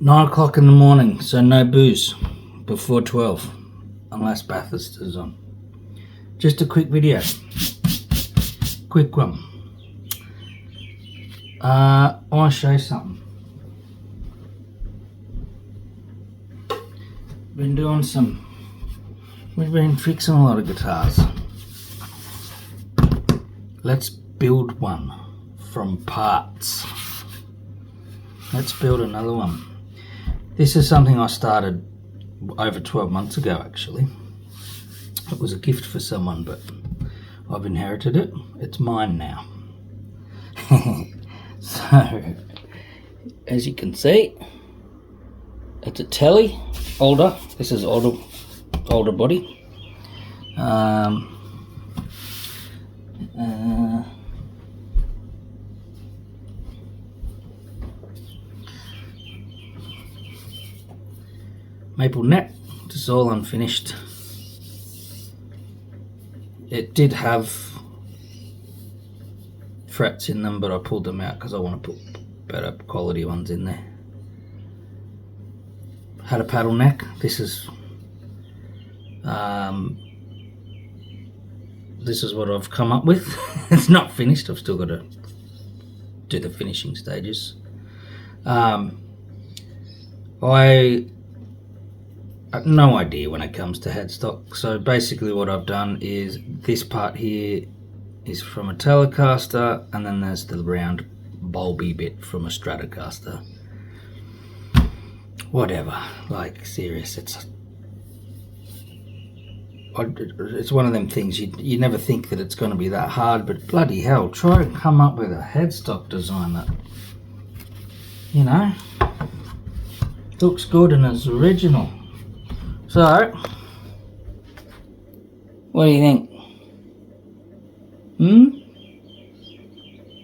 9 o'clock in the morning, so no booze before 12 unless Bathurst is on. Just a quick video, quick one. I want to show you something. We've been fixing a lot of guitars. Let's build one from parts. Let's build another one. This is something I started over 12 months ago actually. It was a gift for someone, but I've inherited it. It's mine now. So, as you can see, it's a telly, alder. This is alder body. Maple neck, just all unfinished. It did have frets in them, but I pulled them out because I want to put better quality ones in there. Had a paddle neck. This is what I've come up with. It's not finished. I've still got to do the finishing stages. I have no idea when it comes to headstock, so basically what I've done is this part here is from a Telecaster, and then there's the round bulby bit from a Stratocaster. Whatever, like serious, it's one of them things you never think that it's going to be that hard, but bloody hell, try to come up with a headstock design that, you know, looks good and is original. So, what do you think?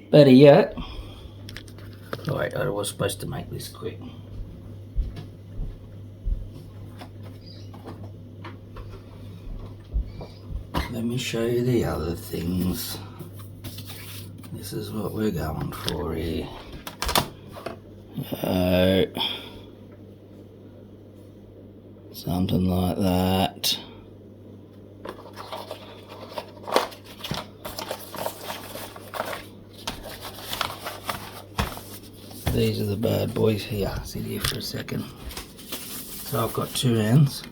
Better yet. Oh wait, I was supposed to make this quick. Let me show you the other things. This is what we're going for here. Something like that. These are the bad boys here. Sit here for a second. So I've got two ends.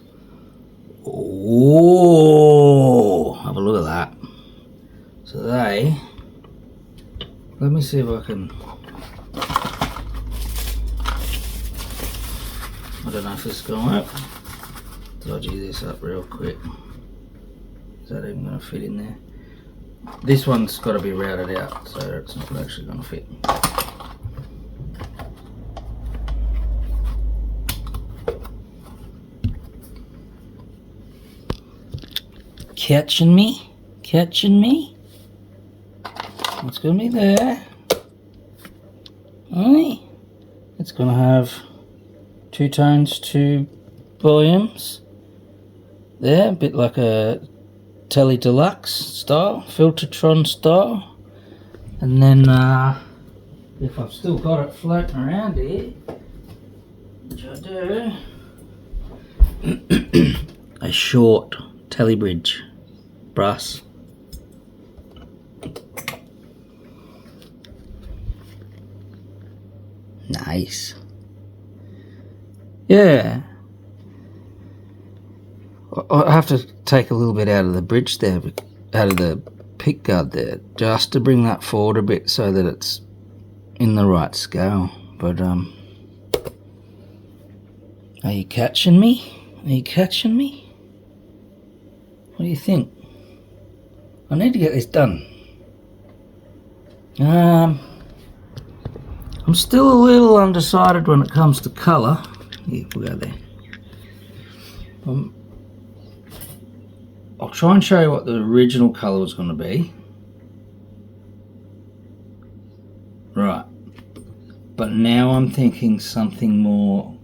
Oh, have a look at that. So let me see if I can. I don't know if this is going to work. Dodgy this up real quick. Is that even going to fit in there? This one's got to be routed out, so it's not actually going to fit. Catching me? Catching me? It's going to be there. Alright. It's going to have 2 tones, 2 volumes. There, a bit like a Tele Deluxe style, Filtertron style. And then if I've still got it floating around here, which I do, a short Telebridge brass. Nice. Yeah. I have to take a little bit out of the bridge there, out of the pick guard there, just to bring that forward a bit so that it's in the right scale. But are you catching me? Are you catching me? What do you think? I need to get this done. I'm still a little undecided when it comes to colour. Here, we'll go there. I'll try and show you what the original colour was going to be. Right. But now I'm thinking something more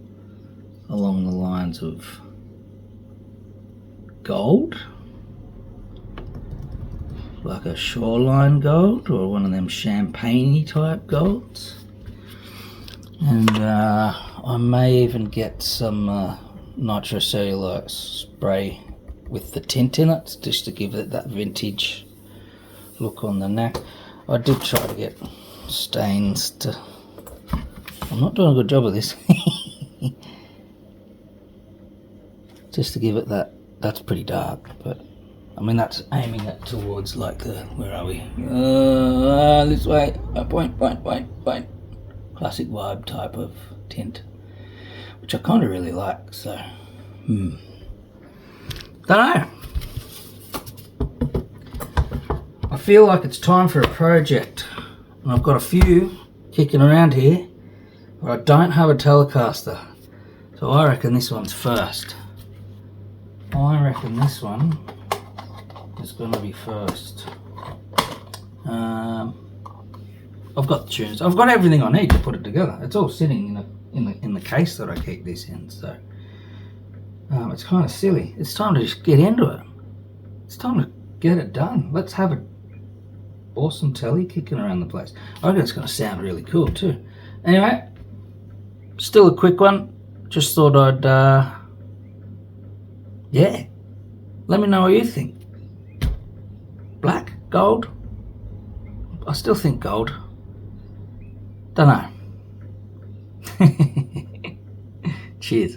along the lines of gold. Like a shoreline gold, or one of them champagne-y type golds. And I may even get some nitrocellulose spray with the tint in it, just to give it that vintage look on the neck. I did try to get stains to... I'm not doing a good job of this. Just to give it that... That's pretty dark, but I mean that's aiming it towards like the... Where are we? This way. Point. Classic vibe type of tint, which I kind of really like, so... Don't know. I feel like it's time for a project. And I've got a few kicking around here, but I don't have a Telecaster. So I reckon this one's first. I reckon this one is going to be first. I've got the tunes. I've got everything I need to put it together. It's all sitting in the case that I keep this in. So it's kind of silly. It's time to just get into it. It's time to get it done. Let's have an awesome telly kicking around the place. I reckon it's going to sound really cool too. Anyway, still a quick one. Just thought I'd, yeah. Let me know what you think. Black? Gold? I still think gold. Don't know. Cheers.